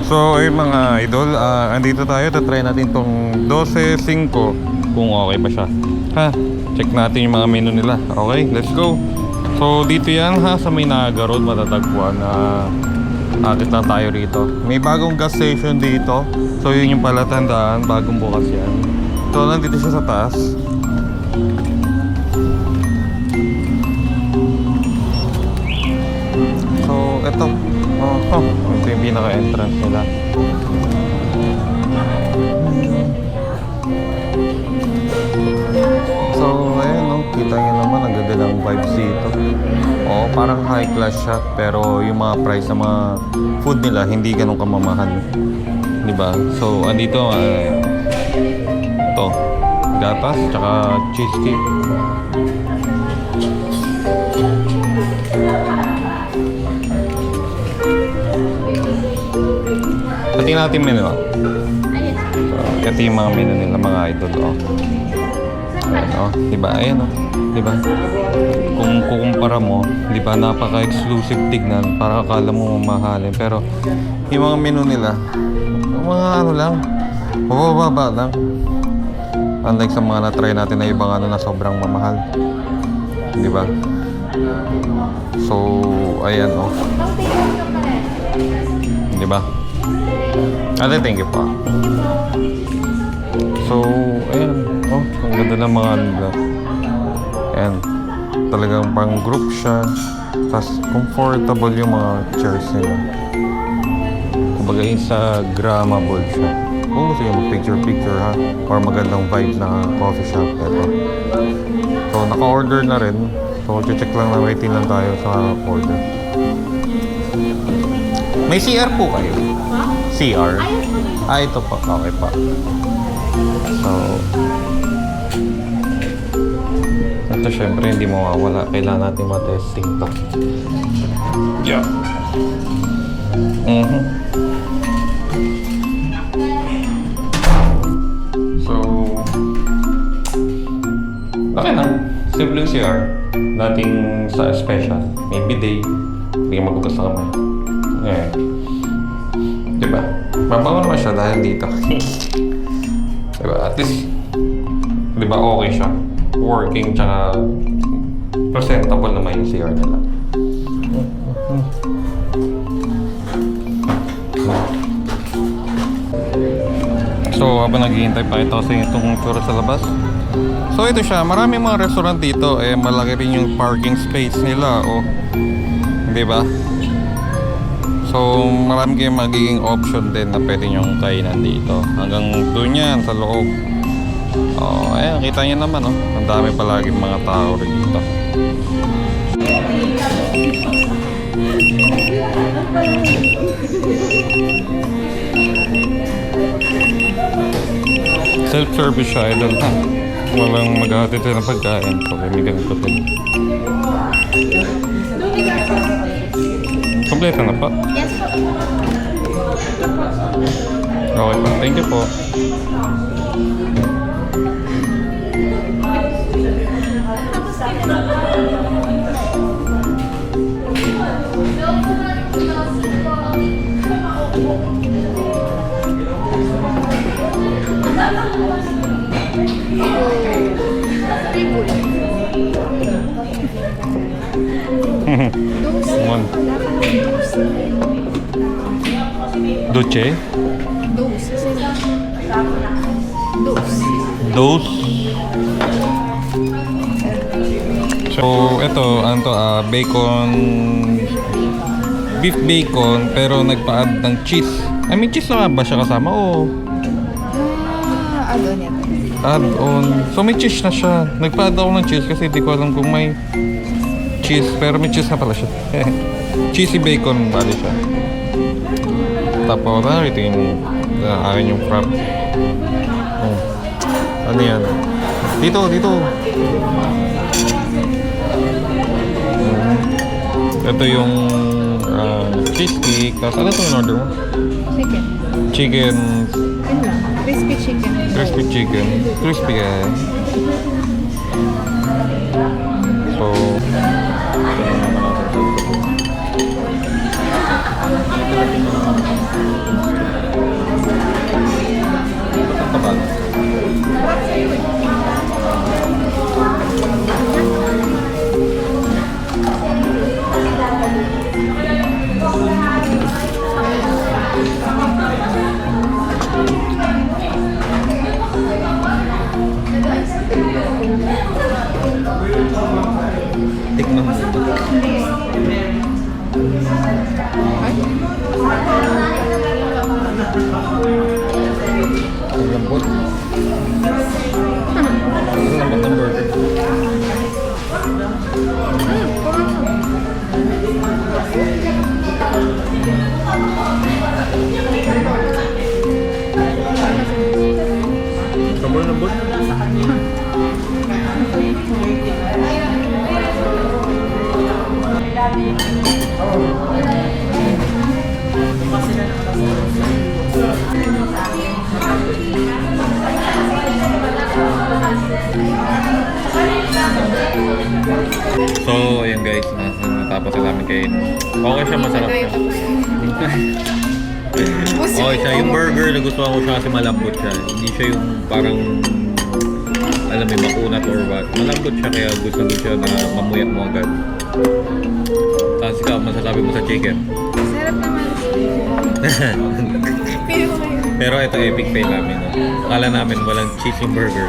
So ay mga idol, andito tayo, tatry natin tong 12.5 kung okay pa siya. Ha, check natin yung mga menu nila. Okay, let's go. So dito yan ha, sa may Naga Road, matatagpuan na agad lang tayo rito. May bagong gas station dito. So yun yung palatandaan, bagong bukas yan. So nandito siya sa taas. So ito, ito yung pinaka-entrance nila. So ayan no, kita nyo naman ang ganda ng vibes dito. Oo, parang high class siya, pero yung mga price sa mga food nila hindi ganun kamamahal, diba? So andito ito, gatas tsaka cheesecake. Pati natin menu. So, ito yung mga menu nila mga idol. Ayan, diba? Ayan, diba? Kung kukumpara mo, diba, napaka-exclusive tignan, para akala mo mamahalin. Pero yung mga menu nila, mga ano lang, mababa lang. Unlike sa mga na-try natin na ibang ano na sobrang mamahal, diba? So ayan diba? Thank you pa. So ayan, ang ganda ng mga nila. Ayan, talagang pang group siya, tas comfortable yung mga chairs nila. Kumbaga Instagrammable siya. Kung gusto nyo mag-picture ha, or magandang vibe na coffee shop, ito. So naka-order na rin. So check lang na, waiting lang tayo sa order. May CR po kayo? CR? Ito pa. Okay pa. So ito syempre hindi mawawala. Kailangan natin matesting to. Yeah. So okay lang. Simple CR. Dating sa special. May bidet. Hindi ka magugas na kamay. Ayan. Diba? Mabango naman siya dahil dito. Diba? At least, diba okay siya. Working, tsaka presentable naman yung CR nila. So, habang naghihintay pa ito kasi itong tour sa labas. So, ito siya. Maraming mga restaurant dito. Malaki rin yung parking space nila. Diba? So, marami kayong magiging option din na pwede nyong kainan dito. Hanggang doon yan, sa loob. Ayan, kita nyo naman, ang dami palagi mga tao rin dito. Self-service siya, idol ha. Walang maghahatid ng pagkain. Okay, may ganito din. Kompleto na pa? Yes po. Okay pa. Thank you po. One. Duce? Dose. Dose? So, ito, ano to, bacon, beef bacon, pero nagpa-add ng cheese. I mean, cheese na ba siya kasama? Add-on yan. Add-on. So, may cheese na siya. Nagpa-add ako ng cheese kasi di ko alam kung may cheese, pero may cheese na pala siya. Cheesy bacon bali siya. Tapos, ito yung akin yung frap. Ano yan? Dito. Ito yung cheesecake. Tapos ano ito yung order mo? Chicken. Yun lang. Crispy chicken. Crispy guys. So, ito naman natin. Tikman mo. Ay, Ang lambot. Ang lambot ng burger. Sobrang lambot. So, ayan guys, natapos na namin kain. Okay siya, masarap siya. Okay siya, yung burger nagustuhan ko siya kasi malambot siya. Hindi siya yung parang, alam mo, makunat or what. Malambot siya kaya gusto siya na mamuyak mo agad. Tapos ikaw, masasabi mo sa chicken. sarap naman. Pero Pero ito epic fail namin. No? Akala namin walang cheese yung burger.